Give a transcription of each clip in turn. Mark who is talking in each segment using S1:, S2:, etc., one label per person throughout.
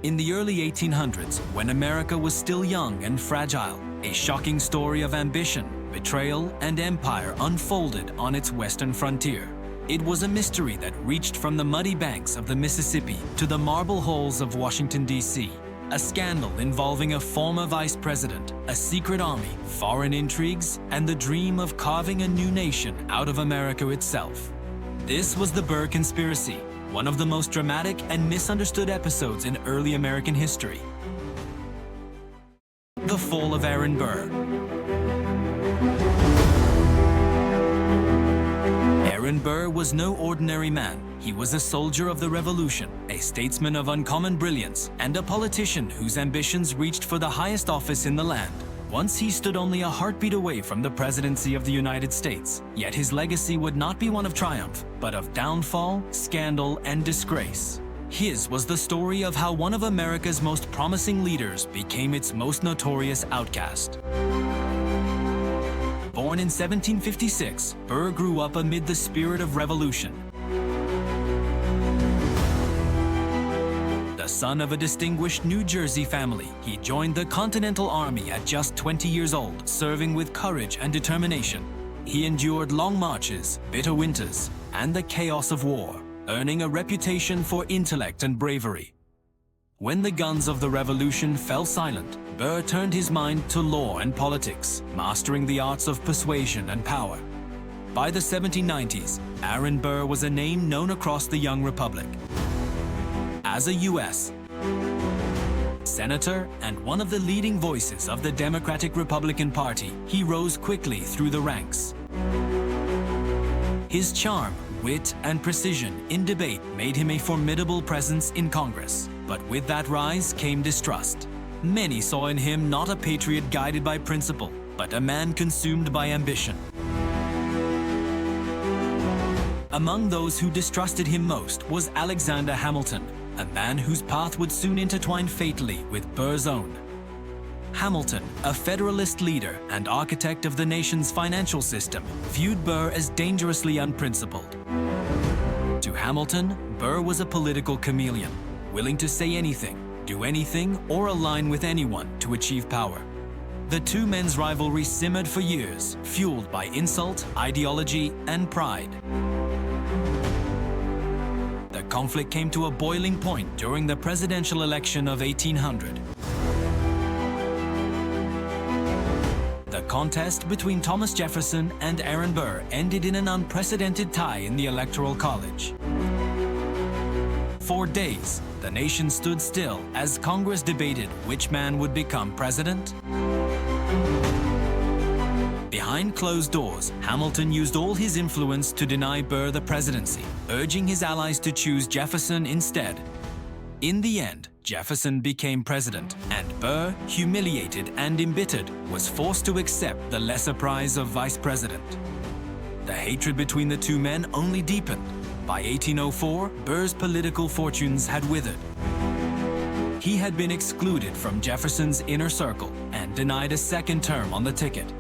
S1: In the early 1800s, when America was still young and fragile, a shocking story of ambition, betrayal, and empire unfolded on its western frontier. It was a mystery that reached from the muddy banks of the Mississippi to the marble halls of Washington, D.C. A scandal involving a former vice president, a secret army, foreign intrigues, and the dream of carving a new nation out of America itself. This was the Burr conspiracy, one of the most dramatic and misunderstood episodes in early American history. The fall of Aaron Burr. Aaron Burr was no ordinary man. He was a soldier of the Revolution, a statesman of uncommon brilliance, and a politician whose ambitions reached for the highest office in the land. Once he stood only a heartbeat away from the presidency of the United States, yet his legacy would not be one of triumph, but of downfall, scandal, and disgrace. His was the story of how one of America's most promising leaders became its most notorious outcast. Born in 1756, Burr grew up amid the spirit of revolution. The son of a distinguished New Jersey family, he joined the Continental Army at just 20 years old, serving with courage and determination. He endured long marches, bitter winters, and the chaos of war, earning a reputation for intellect and bravery. When the guns of the Revolution fell silent, Burr turned his mind to law and politics, mastering the arts of persuasion and power. By the 1790s, Aaron Burr was a name known across the young republic. As a U.S. Senator and one of the leading voices of the Democratic-Republican Party, he rose quickly through the ranks. His charm, wit, and precision in debate made him a formidable presence in Congress. But with that rise came distrust. Many saw in him not a patriot guided by principle, but a man consumed by ambition. Among those who distrusted him most was Alexander Hamilton, a man whose path would soon intertwine fatally with Burr's own. Hamilton, a Federalist leader and architect of the nation's financial system, viewed Burr as dangerously unprincipled. To Hamilton, Burr was a political chameleon, willing to say anything, do anything, or align with anyone to achieve power. The two men's rivalry simmered for years, fueled by insult, ideology, and pride. The conflict came to a boiling point during the presidential election of 1800. The contest between Thomas Jefferson and Aaron Burr ended in an unprecedented tie in the Electoral College. For days, the nation stood still as Congress debated which man would become president. Behind closed doors, Hamilton used all his influence to deny Burr the presidency, urging his allies to choose Jefferson instead. In the end, Jefferson became president, and Burr, humiliated and embittered, was forced to accept the lesser prize of vice president. The hatred between the two men only deepened. By 1804, Burr's political fortunes had withered. He had been excluded from Jefferson's inner circle and denied a second term on the ticket.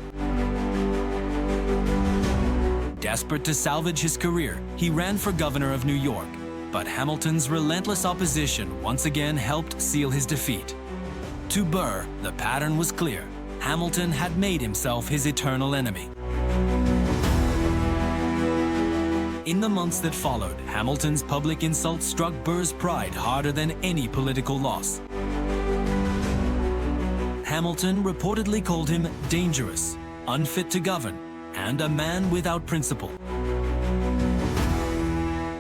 S1: Desperate to salvage his career, he ran for governor of New York, but Hamilton's relentless opposition once again helped seal his defeat. To Burr, the pattern was clear. Hamilton had made himself his eternal enemy. In the months that followed, Hamilton's public insults struck Burr's pride harder than any political loss. Hamilton reportedly called him dangerous, unfit to govern, and a man without principle.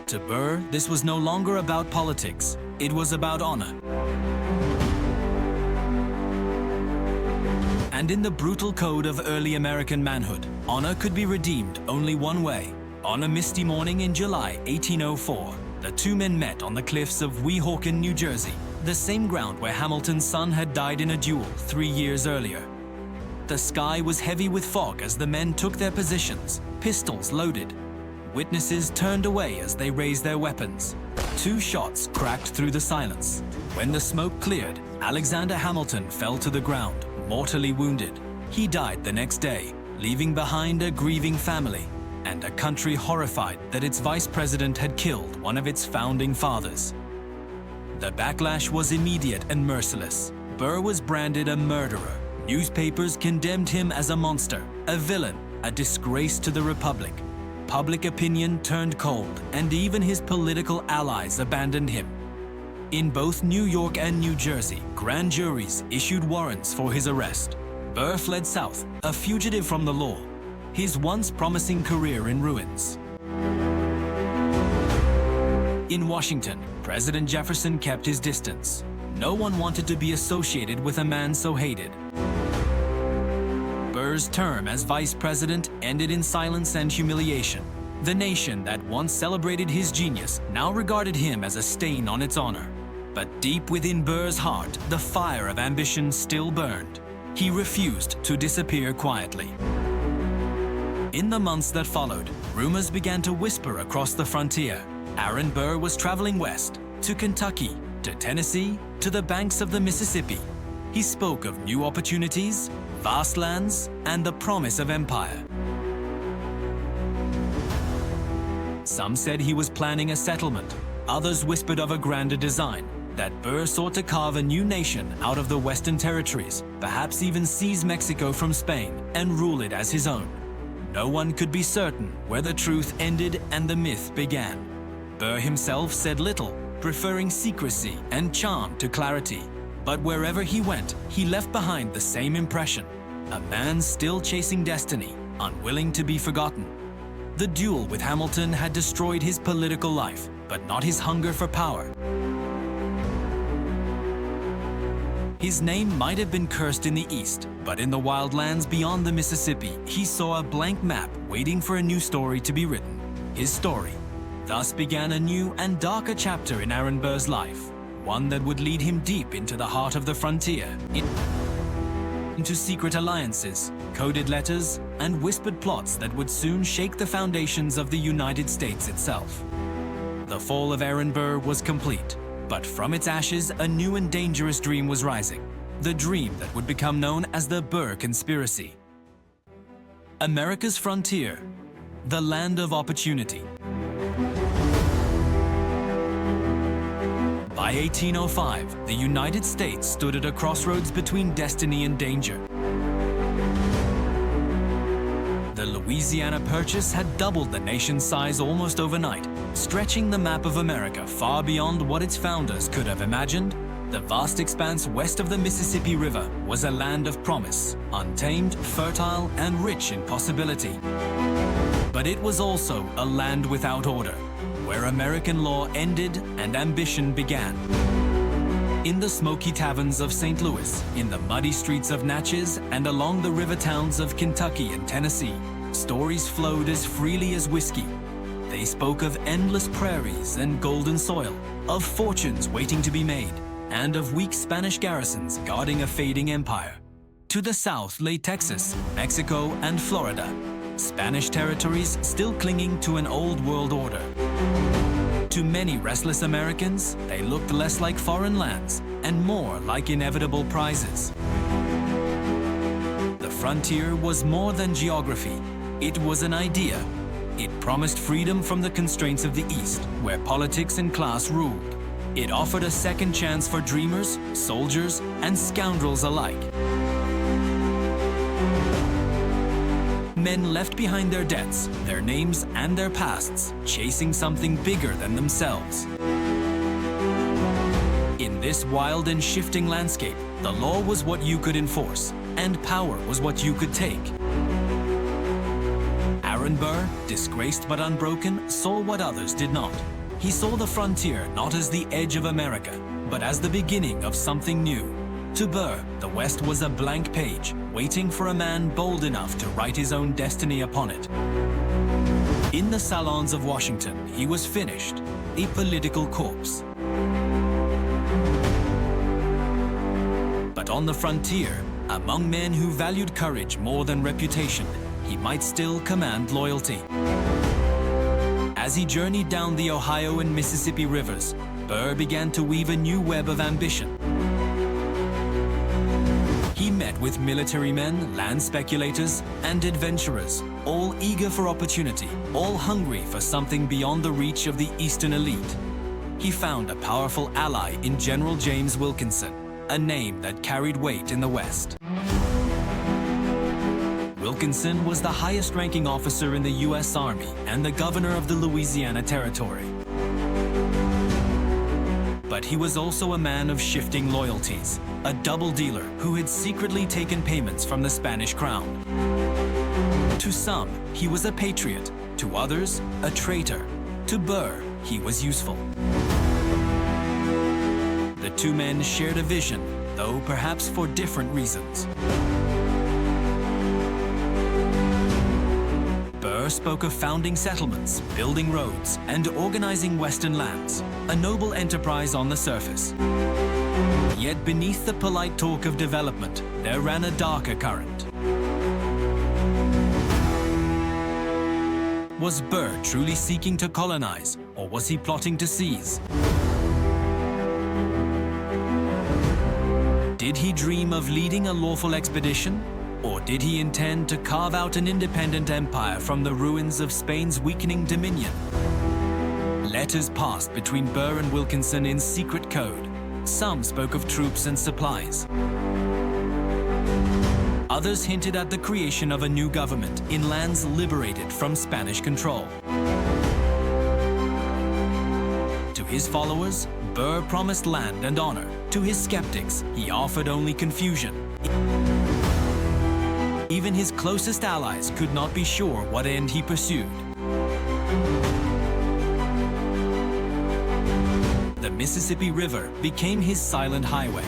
S1: To Burr, this was no longer about politics. It was about honor. And in the brutal code of early American manhood, honor could be redeemed only one way. On a misty morning in July 1804, the two men met on the cliffs of Weehawken, New Jersey, the same ground where Hamilton's son had died in a duel 3 years earlier. The sky was heavy with fog as the men took their positions, pistols loaded. Witnesses turned away as they raised their weapons. 2 shots cracked through the silence. When the smoke cleared, Alexander Hamilton fell to the ground, mortally wounded. He died the next day, leaving behind a grieving family and a country horrified that its vice president had killed one of its founding fathers. The backlash was immediate and merciless. Burr was branded a murderer. Newspapers condemned him as a monster, a villain, a disgrace to the Republic. Public opinion turned cold, and even his political allies abandoned him. In both New York and New Jersey, grand juries issued warrants for his arrest. Burr fled south, a fugitive from the law, his once promising career in ruins. In Washington, President Jefferson kept his distance. No one wanted to be associated with a man so hated. Burr's term as vice president ended in silence and humiliation. The nation that once celebrated his genius now regarded him as a stain on its honor. But deep within Burr's heart, the fire of ambition still burned. He refused to disappear quietly. In the months that followed, rumors began to whisper across the frontier. Aaron Burr was traveling west, to Kentucky, to Tennessee, to the banks of the Mississippi. He spoke of new opportunities, vast lands, and the promise of empire. Some said he was planning a settlement. Others whispered of a grander design, that Burr sought to carve a new nation out of the Western territories, perhaps even seize Mexico from Spain and rule it as his own. No one could be certain where the truth ended and the myth began. Burr himself said little, preferring secrecy and charm to clarity. But wherever he went, he left behind the same impression. A man still chasing destiny, unwilling to be forgotten. The duel with Hamilton had destroyed his political life, but not his hunger for power. His name might have been cursed in the East, but in the wildlands beyond the Mississippi, he saw a blank map waiting for a new story to be written. His story. Thus began a new and darker chapter in Aaron Burr's life, one that would lead him deep into the heart of the frontier, into secret alliances, coded letters, and whispered plots that would soon shake the foundations of the United States itself. The fall of Aaron Burr was complete, but from its ashes a new and dangerous dream was rising, the dream that would become known as the Burr Conspiracy. America's frontier, the land of opportunity. By 1805, the United States stood at a crossroads between destiny and danger. The Louisiana Purchase had doubled the nation's size almost overnight, stretching the map of America far beyond what its founders could have imagined. The vast expanse west of the Mississippi River was a land of promise, untamed, fertile, and rich in possibility. But it was also a land without order, where American law ended and ambition began. In the smoky taverns of St. Louis, in the muddy streets of Natchez, and along the river towns of Kentucky and Tennessee, stories flowed as freely as whiskey. They spoke of endless prairies and golden soil, of fortunes waiting to be made, and of weak Spanish garrisons guarding a fading empire. To the south lay Texas, Mexico, and Florida, Spanish territories still clinging to an old world order. To many restless Americans, they looked less like foreign lands and more like inevitable prizes. The frontier was more than geography. It was an idea. It promised freedom from the constraints of the East, where politics and class ruled. It offered a second chance for dreamers, soldiers, and scoundrels alike. Men left behind their debts, their names, and their pasts, chasing something bigger than themselves. In this wild and shifting landscape, the law was what you could enforce, and power was what you could take. Aaron Burr, disgraced but unbroken, saw what others did not. He saw the frontier not as the edge of America, but as the beginning of something new. To Burr, the West was a blank page, waiting for a man bold enough to write his own destiny upon it. In the salons of Washington, he was finished, a political corpse. But on the frontier, among men who valued courage more than reputation, he might still command loyalty. As he journeyed down the Ohio and Mississippi rivers, Burr began to weave a new web of ambition. He met with military men, land speculators, and adventurers, all eager for opportunity, all hungry for something beyond the reach of the Eastern elite. he found a powerful ally in General James Wilkinson, a name that carried weight in the West. Wilkinson was the highest-ranking officer in the U.S. Army and the governor of the Louisiana Territory. But he was also a man of shifting loyalties, a double dealer who had secretly taken payments from the Spanish crown. To some, he was a patriot. To others, a traitor. To Burr, he was useful. The two men shared a vision, though perhaps for different reasons. Burr spoke of founding settlements, building roads, and organizing Western lands, a noble enterprise on the surface. Yet beneath the polite talk of development, there ran a darker current. Was Burr truly seeking to colonize, or was he plotting to seize? Did he dream of leading a lawful expedition? Or did he intend to carve out an independent empire from the ruins of Spain's weakening dominion? Letters passed between Burr and Wilkinson in secret code. Some spoke of troops and supplies. Others hinted at the creation of a new government in lands liberated from Spanish control. To his followers, Burr promised land and honor. To his skeptics, he offered only confusion. Even his closest allies could not be sure what end he pursued. The Mississippi River became his silent highway.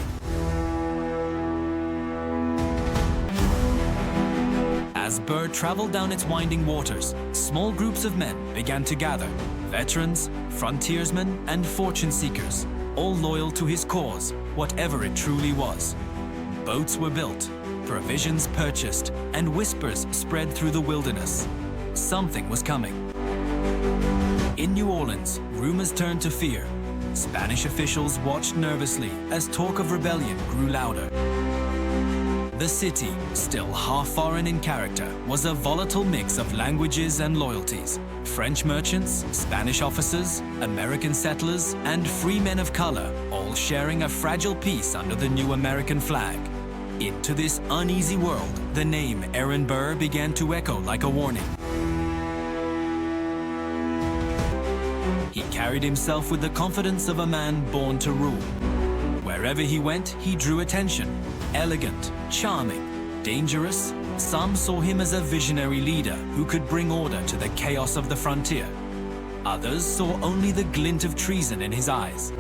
S1: As Burr traveled down its winding waters, small groups of men began to gather. Veterans, frontiersmen, and fortune seekers, all loyal to his cause, whatever it truly was. Boats were built, provisions purchased, and whispers spread through the wilderness. Something was coming. In New Orleans, rumors turned to fear. Spanish officials watched nervously as talk of rebellion grew louder. The city, still half foreign in character, was a volatile mix of languages and loyalties. French merchants, Spanish officers, American settlers, and free men of color, all sharing a fragile peace under the new American flag. Into this uneasy world, the name Aaron Burr began to echo like a warning. He carried himself with the confidence of a man born to rule. Wherever he went, he drew attention. Elegant, charming, dangerous, some saw him as a visionary leader who could bring order to the chaos of the frontier. Others saw only the glint of treason in his eyes.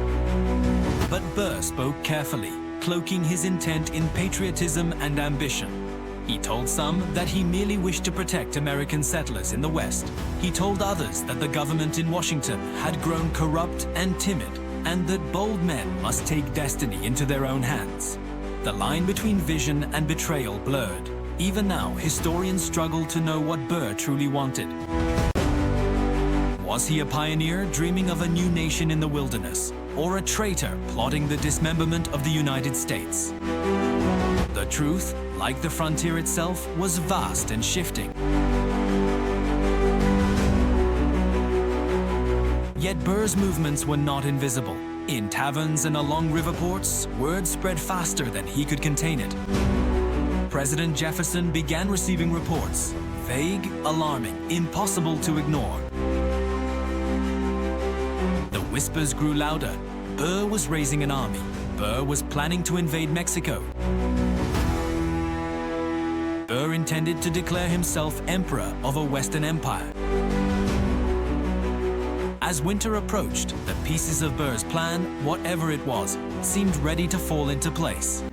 S1: But Burr spoke carefully, cloaking his intent in patriotism and ambition. He told some that he merely wished to protect American settlers in the West. He told others that the government in Washington had grown corrupt and timid, and that bold men must take destiny into their own hands. The line between vision and betrayal blurred. Even now, historians struggle to know what Burr truly wanted. Was he a pioneer dreaming of a new nation in the wilderness, or a traitor plotting the dismemberment of the United States? The truth, like the frontier itself, was vast and shifting. Yet Burr's movements were not invisible. In taverns and along river ports, word spread faster than he could contain it. President Jefferson began receiving reports, vague, alarming, impossible to ignore. The whispers grew louder. Burr was raising an army. Burr was planning to invade Mexico. Burr intended to declare himself emperor of a Western empire. As winter approached, the pieces of Burr's plan, whatever it was, seemed ready to fall into place.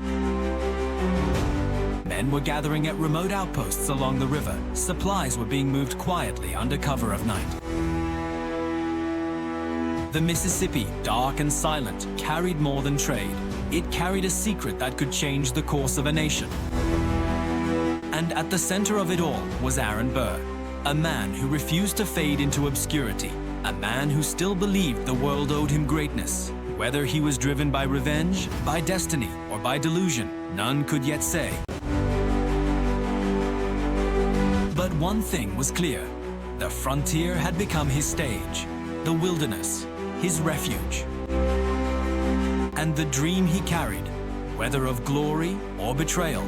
S1: Men were gathering at remote outposts along the river. Supplies were being moved quietly under cover of night. The Mississippi, dark and silent, carried more than trade. It carried a secret that could change the course of a nation. And at the center of it all was Aaron Burr, a man who refused to fade into obscurity, a man who still believed the world owed him greatness. Whether he was driven by revenge, by destiny, or by delusion, none could yet say. But one thing was clear. The frontier had become his stage. The wilderness, his refuge. And the dream he carried, whether of glory or betrayal,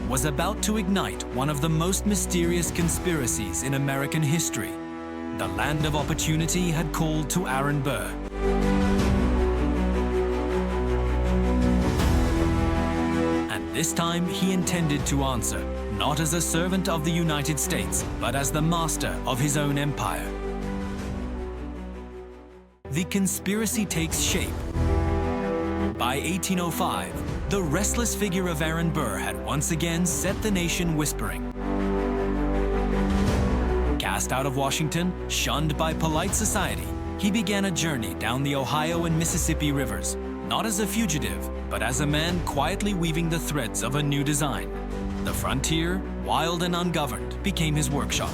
S1: was about to ignite one of the most mysterious conspiracies in American history. The land of opportunity had called to Aaron Burr. And this time he intended to answer, not as a servant of the United States, but as the master of his own empire. The conspiracy takes shape. By 1805, the restless figure of Aaron Burr had once again set the nation whispering. Cast out of Washington, shunned by polite society, he began a journey down the Ohio and Mississippi rivers, not as a fugitive, but as a man quietly weaving the threads of a new design. The frontier, wild and ungoverned, became his workshop.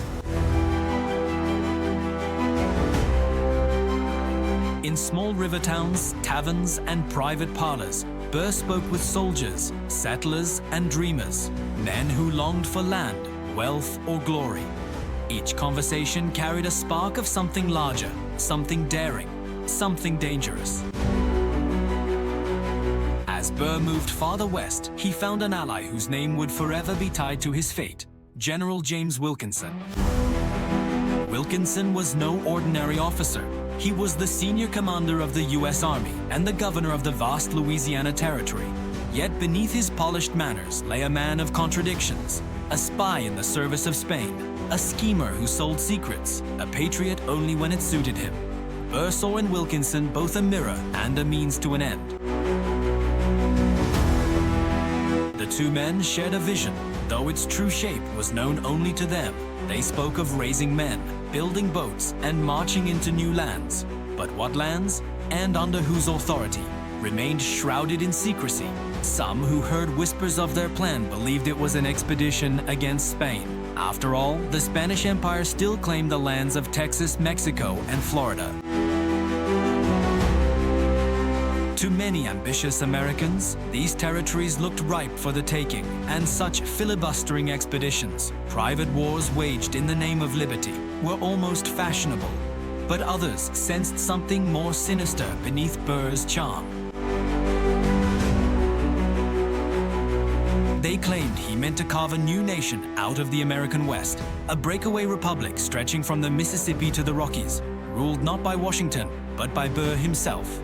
S1: In small river towns, taverns, and private parlors, Burr spoke with soldiers, settlers, and dreamers, men who longed for land, wealth, or glory. Each conversation carried a spark of something larger, something daring, something dangerous. As Burr moved farther west, he found an ally whose name would forever be tied to his fate, General James Wilkinson. Wilkinson was no ordinary officer. He was the senior commander of the U.S. Army and the governor of the vast Louisiana Territory. Yet beneath his polished manners lay a man of contradictions, a spy in the service of Spain, a schemer who sold secrets, a patriot only when it suited him. Burr saw in Wilkinson both a mirror and a means to an end. The two men shared a vision, though its true shape was known only to them. They spoke of raising men, building boats, and marching into new lands. But what lands, and under whose authority, remained shrouded in secrecy. Some who heard whispers of their plan believed it was an expedition against Spain. After all, the Spanish Empire still claimed the lands of Texas, Mexico, and Florida. To many ambitious Americans, these territories looked ripe for the taking, and such filibustering expeditions, private wars waged in the name of liberty, were almost fashionable. But others sensed something more sinister beneath Burr's charm. They claimed he meant to carve a new nation out of the American West, a breakaway republic stretching from the Mississippi to the Rockies, ruled not by Washington, but by Burr himself.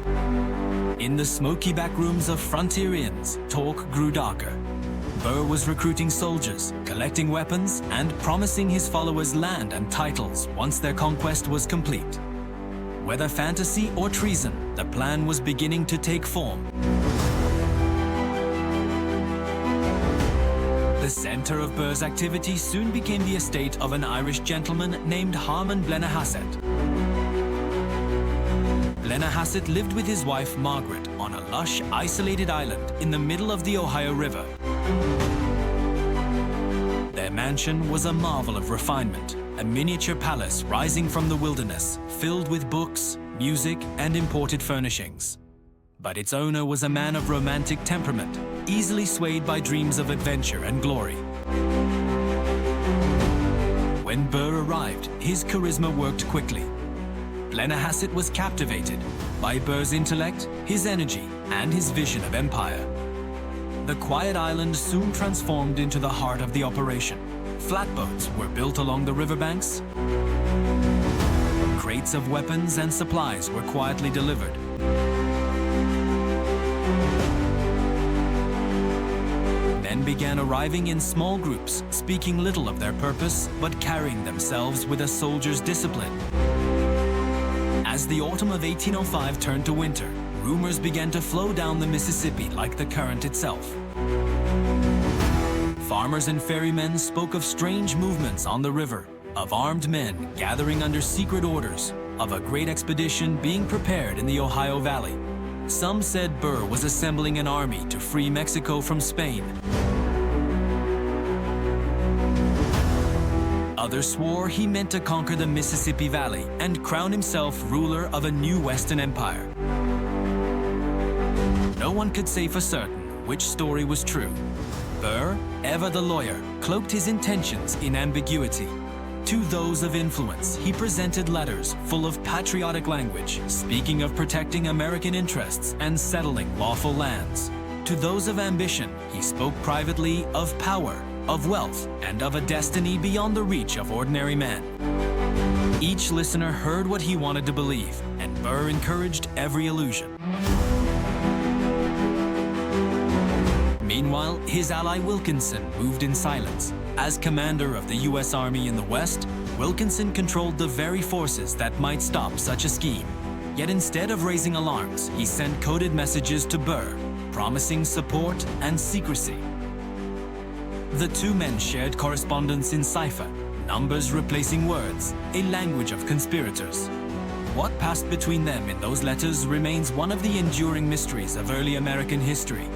S1: In the smoky back rooms of frontier inns, talk grew darker. Burr was recruiting soldiers, collecting weapons, and promising his followers land and titles once their conquest was complete. Whether fantasy or treason, the plan was beginning to take form. The center of Burr's activity soon became the estate of an Irish gentleman named Harmon Blennerhassett. Blennerhassett lived with his wife Margaret on a lush, isolated island in the middle of the Ohio River. Their mansion was a marvel of refinement, a miniature palace rising from the wilderness, filled with books, music, and imported furnishings. But its owner was a man of romantic temperament, easily swayed by dreams of adventure and glory. When Burr arrived, his charisma worked quickly. Blennerhassett was captivated by Burr's intellect, his energy, and his vision of empire. The quiet island soon transformed into the heart of the operation. Flatboats were built along the riverbanks. Crates of weapons and supplies were quietly delivered. Men began arriving in small groups, speaking little of their purpose, but carrying themselves with a soldier's discipline. As the autumn of 1805 turned to winter, rumors began to flow down the Mississippi like the current itself. Farmers and ferrymen spoke of strange movements on the river, of armed men gathering under secret orders, of a great expedition being prepared in the Ohio Valley. Some said Burr was assembling an army to free Mexico from Spain. Others swore he meant to conquer the Mississippi Valley and crown himself ruler of a new Western empire. No one could say for certain which story was true. Burr, ever the lawyer, cloaked his intentions in ambiguity. To those of influence, he presented letters full of patriotic language, speaking of protecting American interests and settling lawful lands. To those of ambition, he spoke privately of power, of wealth, and of a destiny beyond the reach of ordinary men. Each listener heard what he wanted to believe, and Burr encouraged every illusion. Meanwhile, his ally Wilkinson moved in silence. As commander of the U.S. Army in the West, Wilkinson controlled the very forces that might stop such a scheme. Yet instead of raising alarms, he sent coded messages to Burr, promising support and secrecy. The two men shared correspondence in cipher, numbers replacing words, a language of conspirators. What passed between them in those letters remains one of the enduring mysteries of early American history.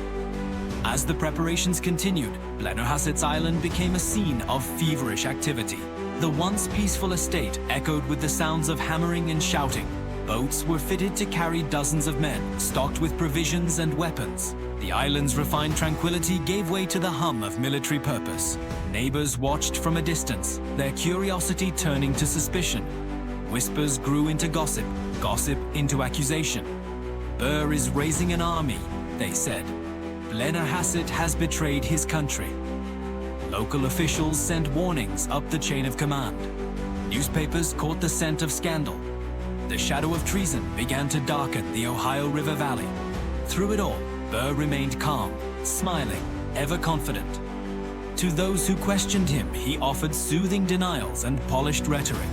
S1: As the preparations continued, Blennerhassett's Island became a scene of feverish activity. The once peaceful estate echoed with the sounds of hammering and shouting. Boats were fitted to carry dozens of men, stocked with provisions and weapons. The island's refined tranquility gave way to the hum of military purpose. Neighbors watched from a distance, their curiosity turning to suspicion. Whispers grew into gossip, gossip into accusation. Burr is raising an army, they said. Blennerhassett has betrayed his country. Local officials sent warnings up the chain of command. Newspapers caught the scent of scandal. The shadow of treason began to darken the Ohio River Valley. Through it all, Burr remained calm, smiling, ever confident. To those who questioned him, he offered soothing denials and polished rhetoric.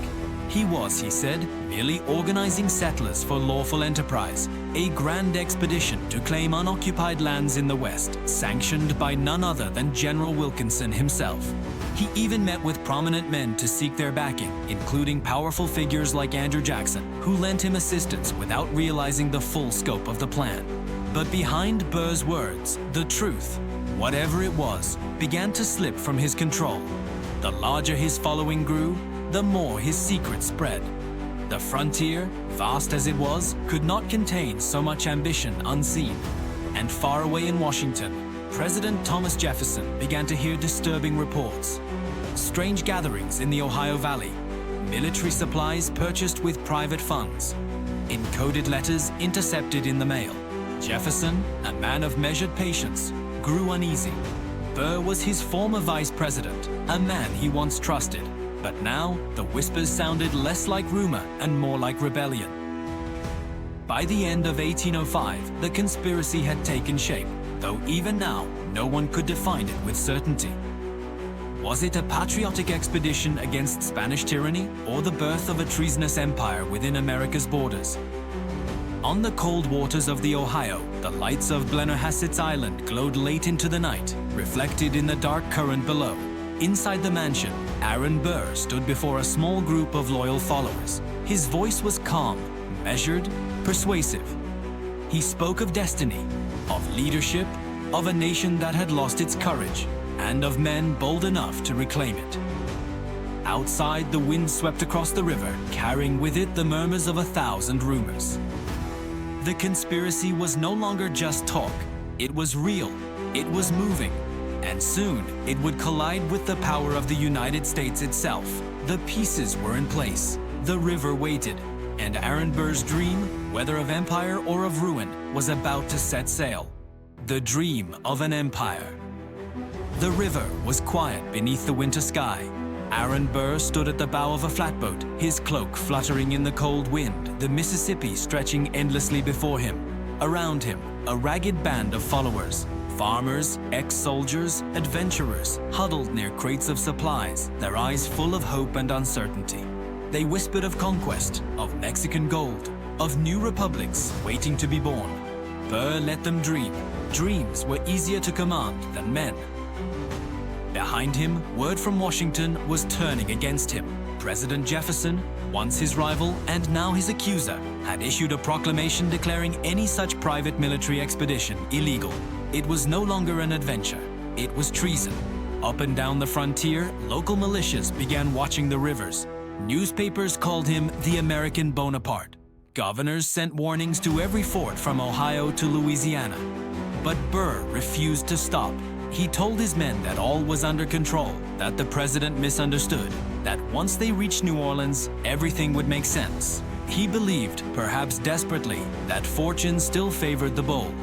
S1: He was, he said, merely organizing settlers for lawful enterprise, a grand expedition to claim unoccupied lands in the West, sanctioned by none other than General Wilkinson himself. He even met with prominent men to seek their backing, including powerful figures like Andrew Jackson, who lent him assistance without realizing the full scope of the plan. But behind Burr's words, the truth, whatever it was, began to slip from his control. The larger his following grew, the more his secret spread. The frontier, vast as it was, could not contain so much ambition unseen. And far away in Washington, President Thomas Jefferson began to hear disturbing reports. Strange gatherings in the Ohio Valley, military supplies purchased with private funds, encoded letters intercepted in the mail. Jefferson, a man of measured patience, grew uneasy. Burr was his former vice president, a man he once trusted. But now, the whispers sounded less like rumor and more like rebellion. By the end of 1805, the conspiracy had taken shape, though even now, no one could define it with certainty. Was it a patriotic expedition against Spanish tyranny, or the birth of a treasonous empire within America's borders? On the cold waters of the Ohio, the lights of Blennerhassett's Island glowed late into the night, reflected in the dark current below. Inside the mansion, Aaron Burr stood before a small group of loyal followers. His voice was calm, measured, persuasive. He spoke of destiny, of leadership, of a nation that had lost its courage, and of men bold enough to reclaim it. Outside, the wind swept across the river, carrying with it the murmurs of 1,000 rumors. The conspiracy was no longer just talk. It was real. It was moving. And soon, it would collide with the power of the United States itself. The pieces were in place. The river waited. And Aaron Burr's dream, whether of empire or of ruin, was about to set sail. The dream of an empire. The river was quiet beneath the winter sky. Aaron Burr stood at the bow of a flatboat, his cloak fluttering in the cold wind, the Mississippi stretching endlessly before him. Around him, a ragged band of followers. Farmers, ex-soldiers, adventurers, huddled near crates of supplies, their eyes full of hope and uncertainty. They whispered of conquest, of Mexican gold, of new republics waiting to be born. Burr let them dream. Dreams were easier to command than men. Behind him, word from Washington was turning against him. President Jefferson, once his rival and now his accuser, had issued a proclamation declaring any such private military expedition illegal. It was no longer an adventure. It was treason. Up and down the frontier, local militias began watching the rivers. Newspapers called him the American Bonaparte. Governors sent warnings to every fort from Ohio to Louisiana. But Burr refused to stop. He told his men that all was under control, that the president misunderstood. that once they reached New Orleans, everything would make sense. He believed, perhaps desperately, that fortune still favored the bold.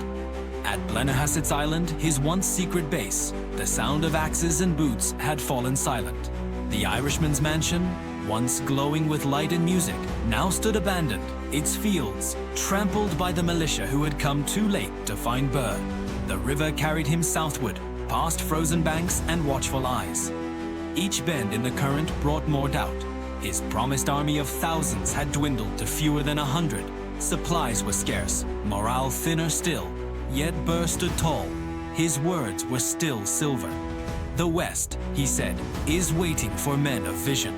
S1: At Blennerhassett's Island, his once secret base, the sound of axes and boots had fallen silent. The Irishman's mansion, once glowing with light and music, now stood abandoned, its fields trampled by the militia who had come too late to find Burr. The river carried him southward, past frozen banks and watchful eyes. Each bend in the current brought more doubt. His promised army of thousands had dwindled to fewer than 100. Supplies were scarce, morale thinner still. Yet Burr stood tall. His words were still silver. The West, he said, is waiting for men of vision.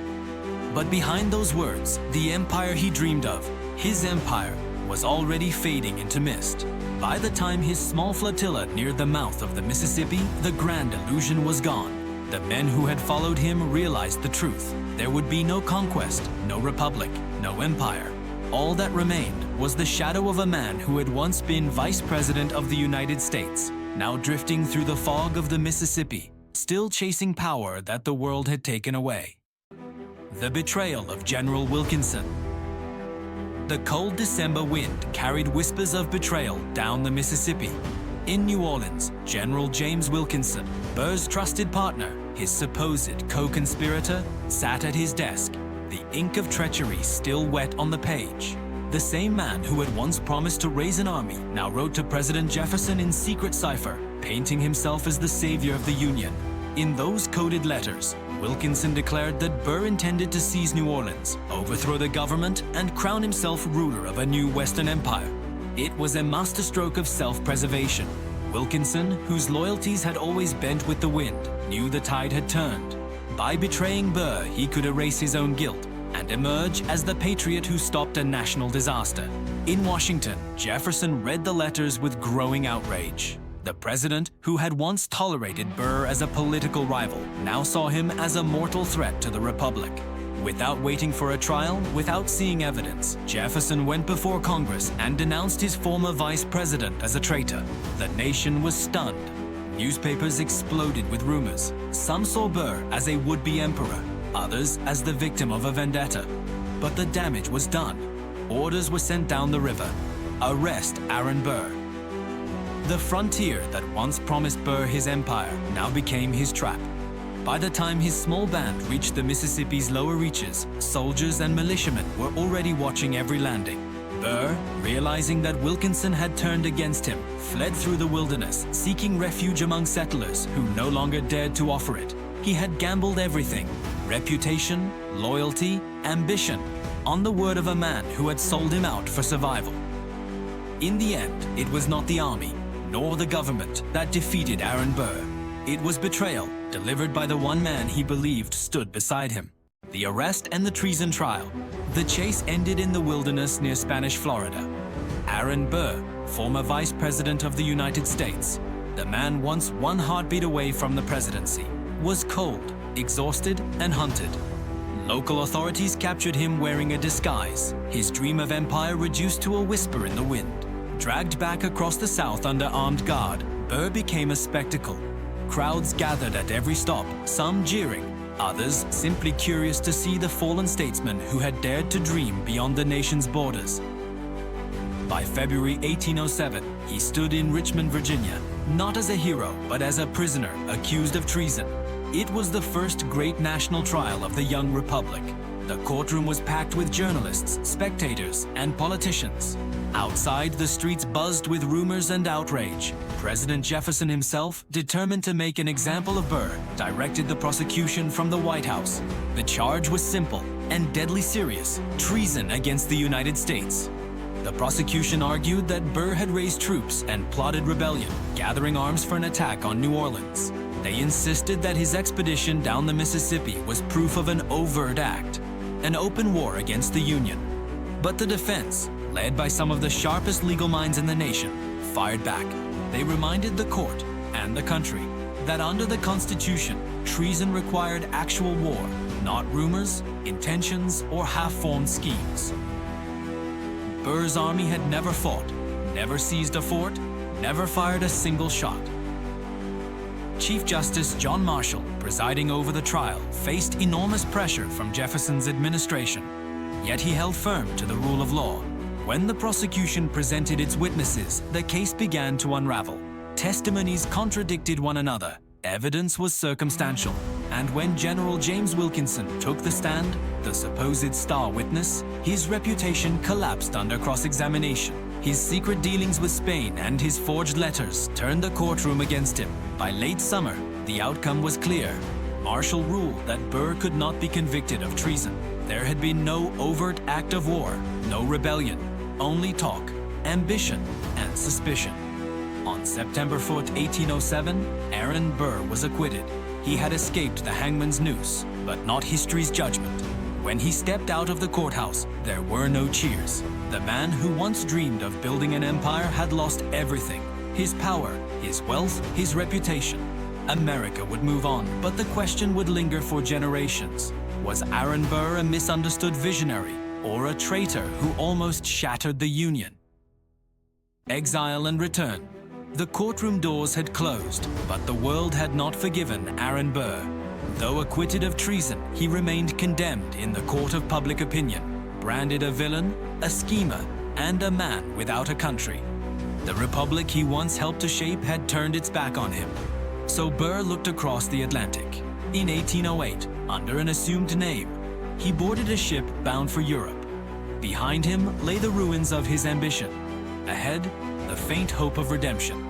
S1: But behind those words, the empire he dreamed of, his empire, was already fading into mist. By the time his small flotilla neared the mouth of the Mississippi, the grand illusion was gone. The men who had followed him realized the truth. There would be no conquest, no republic, no empire. All that remained was the shadow of a man who had once been Vice President of the United States, now drifting through the fog of the Mississippi, still chasing power that the world had taken away. The betrayal of General Wilkinson. The cold December wind carried whispers of betrayal down the Mississippi. In New Orleans, General James Wilkinson, Burr's trusted partner, his supposed co-conspirator, sat at his desk, the ink of treachery still wet on the page. The same man who had once promised to raise an army now wrote to President Jefferson in secret cipher, painting himself as the savior of the Union. In those coded letters, Wilkinson declared that Burr intended to seize New Orleans, overthrow the government, and crown himself ruler of a new Western empire. It was a masterstroke of self-preservation. Wilkinson, whose loyalties had always bent with the wind, knew the tide had turned. By betraying Burr, he could erase his own guilt and emerge as the patriot who stopped a national disaster. In Washington, Jefferson read the letters with growing outrage. The president, who had once tolerated Burr as a political rival, now saw him as a mortal threat to the republic. Without waiting for a trial, without seeing evidence, Jefferson went before Congress and denounced his former vice president as a traitor. The nation was stunned. Newspapers exploded with rumors. Some saw Burr as a would-be emperor, others as the victim of a vendetta. But the damage was done. Orders were sent down the river. Arrest Aaron Burr. The frontier that once promised Burr his empire now became his trap. By the time his small band reached the Mississippi's lower reaches, soldiers and militiamen were already watching every landing. Burr, realizing that Wilkinson had turned against him, fled through the wilderness, seeking refuge among settlers who no longer dared to offer it. He had gambled everything: reputation, loyalty, ambition, on the word of a man who had sold him out for survival. In the end, it was not the army, nor the government, that defeated Aaron Burr. It was betrayal, delivered by the one man he believed stood beside him. The arrest and the treason trial. The chase ended in the wilderness near Spanish Florida. Aaron Burr, former Vice President of the United States, the man once one heartbeat away from the presidency, was cold, exhausted, and hunted. Local authorities captured him wearing a disguise, his dream of empire reduced to a whisper in the wind. Dragged back across the South under armed guard, Burr became a spectacle. Crowds gathered at every stop, some jeering, others simply curious to see the fallen statesman who had dared to dream beyond the nation's borders. By February 1807, he stood in Richmond, Virginia, not as a hero, but as a prisoner accused of treason. It was the first great national trial of the young republic. The courtroom was packed with journalists, spectators, and politicians. Outside, the streets buzzed with rumors and outrage. President Jefferson himself, determined to make an example of Burr, directed the prosecution from the White House. The charge was simple and deadly serious: treason against the United States. The prosecution argued that Burr had raised troops and plotted rebellion, gathering arms for an attack on New Orleans. They insisted that his expedition down the Mississippi was proof of an overt act, an open war against the Union. But the defense, led by some of the sharpest legal minds in the nation, fired back. They reminded the court and the country that under the Constitution, treason required actual war, not rumors, intentions, or half-formed schemes. Burr's army had never fought, never seized a fort, never fired a single shot. Chief Justice John Marshall, presiding over the trial, faced enormous pressure from Jefferson's administration. Yet he held firm to the rule of law. When the prosecution presented its witnesses, the case began to unravel. Testimonies contradicted one another. Evidence was circumstantial. And when General James Wilkinson took the stand, the supposed star witness, his reputation collapsed under cross-examination. His secret dealings with Spain and his forged letters turned the courtroom against him. By late summer, the outcome was clear. Marshall ruled that Burr could not be convicted of treason. There had been no overt act of war, no rebellion, only talk, ambition, and suspicion. On September 4, 1807, Aaron Burr was acquitted. He had escaped the hangman's noose, but not history's judgment. When he stepped out of the courthouse, there were no cheers. The man who once dreamed of building an empire had lost everything: his power, his wealth, his reputation. America would move on, but the question would linger for generations. Was Aaron Burr a misunderstood visionary, or a traitor who almost shattered the Union? Exile and return. The courtroom doors had closed, but the world had not forgiven Aaron Burr. Though acquitted of treason, he remained condemned in the court of public opinion, branded a villain, a schemer, and a man without a country. The republic he once helped to shape had turned its back on him. So Burr looked across the Atlantic. In 1808, under an assumed name, he boarded a ship bound for Europe. Behind him lay the ruins of his ambition. Ahead, the faint hope of redemption.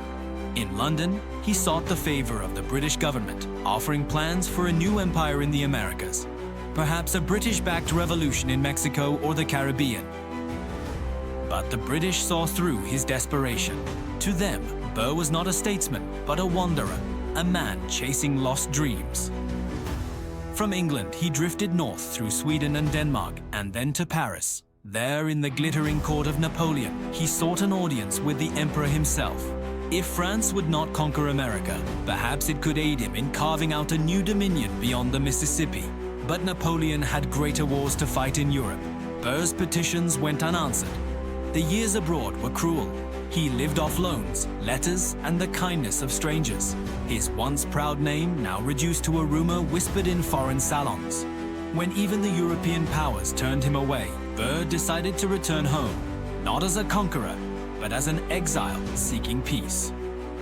S1: In London, he sought the favor of the British government, offering plans for a new empire in the Americas. Perhaps a British-backed revolution in Mexico or the Caribbean. But the British saw through his desperation. To them, Burr was not a statesman, but a wanderer, a man chasing lost dreams. From England, he drifted north through Sweden and Denmark, and then to Paris. There, in the glittering court of Napoleon, he sought an audience with the emperor himself. If France would not conquer America, perhaps it could aid him in carving out a new dominion beyond the Mississippi. But Napoleon had greater wars to fight in Europe. Burr's petitions went unanswered. The years abroad were cruel. He lived off loans, letters, and the kindness of strangers. His once proud name now reduced to a rumor whispered in foreign salons. When even the European powers turned him away, Burr decided to return home, not as a conqueror, but as an exile seeking peace.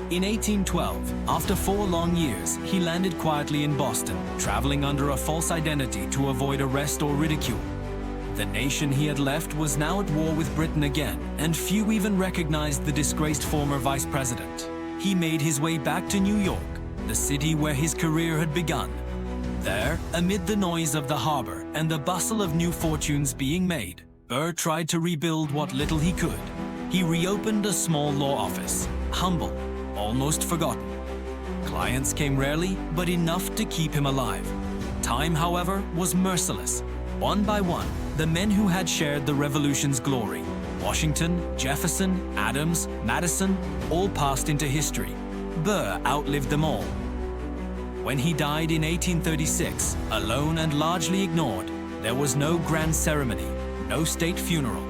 S1: In 1812, after 4 long years, he landed quietly in Boston, traveling under a false identity to avoid arrest or ridicule. The nation he had left was now at war with Britain again, and few even recognized the disgraced former vice president. He made his way back to New York, the city where his career had begun. There, amid the noise of the harbor and the bustle of new fortunes being made, Burr tried to rebuild what little he could. He reopened a small law office, humble, almost forgotten. Clients came rarely, but enough to keep him alive. Time, however, was merciless. One by one, the men who had shared the Revolution's glory, Washington, Jefferson, Adams, Madison, all passed into history. Burr outlived them all. When he died in 1836, alone and largely ignored, there was no grand ceremony, no state funeral.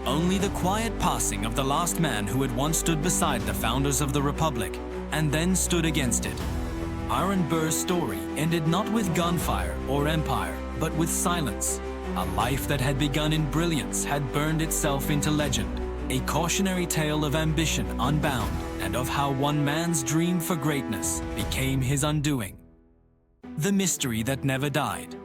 S1: Only the quiet passing of the last man who had once stood beside the founders of the Republic, and then stood against it. Aaron Burr's story ended not with gunfire or empire, but with silence. A life that had begun in brilliance had burned itself into legend, a cautionary tale of ambition unbound, and of how one man's dream for greatness became his undoing. The mystery that never died.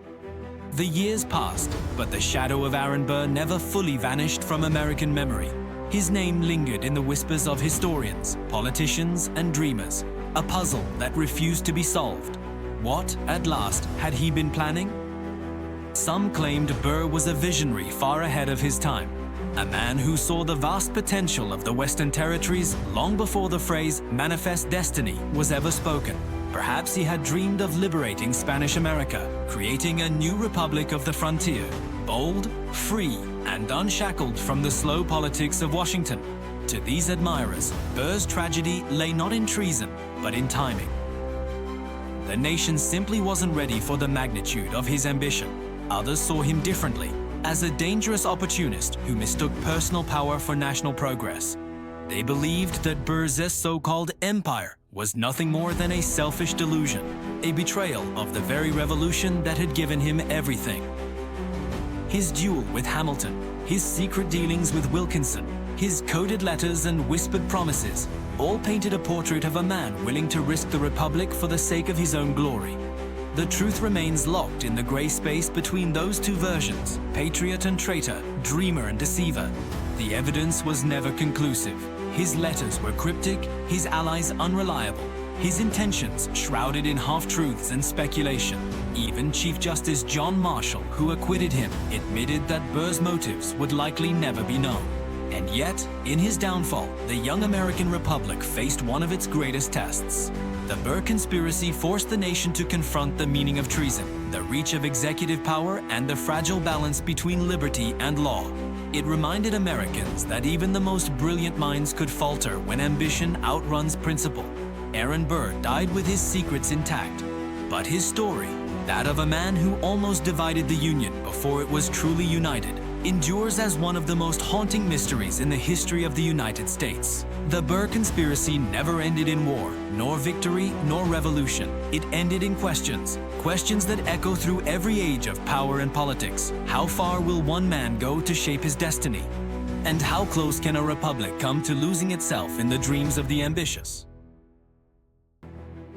S1: The years passed, but the shadow of Aaron Burr never fully vanished from American memory. His name lingered in the whispers of historians, politicians, and dreamers, a puzzle that refused to be solved. What, at last, had he been planning? Some claimed Burr was a visionary far ahead of his time, a man who saw the vast potential of the Western territories long before the phrase "manifest destiny" was ever spoken. Perhaps he had dreamed of liberating Spanish America, creating a new republic of the frontier, bold, free, and unshackled from the slow politics of Washington. To these admirers, Burr's tragedy lay not in treason, but in timing. The nation simply wasn't ready for the magnitude of his ambition. Others saw him differently, as a dangerous opportunist who mistook personal power for national progress. They believed that Burr's so-called empire was nothing more than a selfish delusion, a betrayal of the very revolution that had given him everything. His duel with Hamilton, his secret dealings with Wilkinson, his coded letters and whispered promises, all painted a portrait of a man willing to risk the Republic for the sake of his own glory. The truth remains locked in the gray space between those two versions, patriot and traitor, dreamer and deceiver. The evidence was never conclusive. His letters were cryptic, his allies unreliable, his intentions shrouded in half-truths and speculation. Even Chief Justice John Marshall, who acquitted him, admitted that Burr's motives would likely never be known. And yet, in his downfall, the young American Republic faced one of its greatest tests. The Burr conspiracy forced the nation to confront the meaning of treason, the reach of executive power, and the fragile balance between liberty and law. It reminded Americans that even the most brilliant minds could falter when ambition outruns principle. Aaron Burr died with his secrets intact, but his story, that of a man who almost divided the Union before it was truly united, endures as one of the most haunting mysteries in the history of the United States. The Burr conspiracy never ended in war, nor victory, nor revolution. It ended in questions. Questions that echo through every age of power and politics. How far will one man go to shape his destiny? And how close can a republic come to losing itself in the dreams of the ambitious?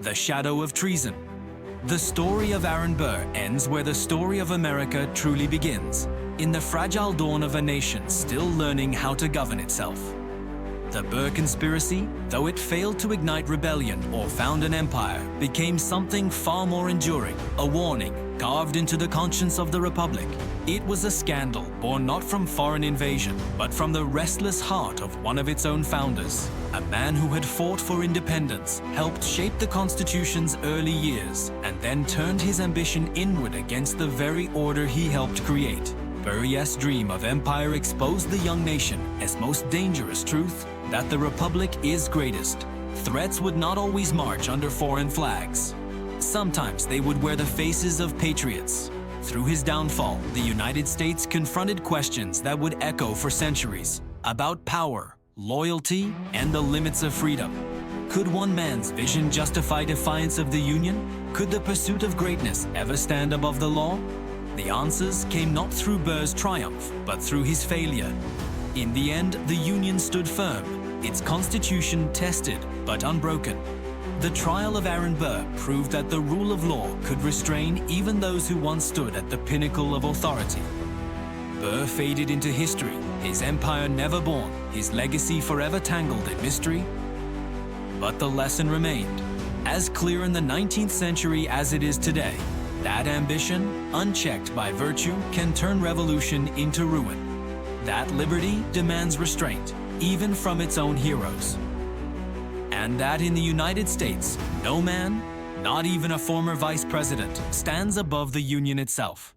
S1: The shadow of treason. The story of Aaron Burr ends where the story of America truly begins, in the fragile dawn of a nation still learning how to govern itself. The Burr conspiracy, though it failed to ignite rebellion or found an empire, became something far more enduring, a warning carved into the conscience of the Republic. It was a scandal born not from foreign invasion, but from the restless heart of one of its own founders, a man who had fought for independence, helped shape the Constitution's early years, and then turned his ambition inward against the very order he helped create. Burr's dream of empire exposed the young nation as most dangerous truth, that the Republic is greatest. Threats would not always march under foreign flags. Sometimes they would wear the faces of patriots. Through his downfall, the United States confronted questions that would echo for centuries about power, loyalty, and the limits of freedom. Could one man's vision justify defiance of the Union? Could the pursuit of greatness ever stand above the law? The answers came not through Burr's triumph, but through his failure. In the end, the Union stood firm, its constitution tested but unbroken. The trial of Aaron Burr proved that the rule of law could restrain even those who once stood at the pinnacle of authority. Burr faded into history, his empire never born, his legacy forever tangled in mystery. But the lesson remained, as clear in the 19th century as it is today. That ambition, unchecked by virtue, can turn revolution into ruin. That liberty demands restraint, even from its own heroes. And that in the United States, no man, not even a former vice president, stands above the Union itself.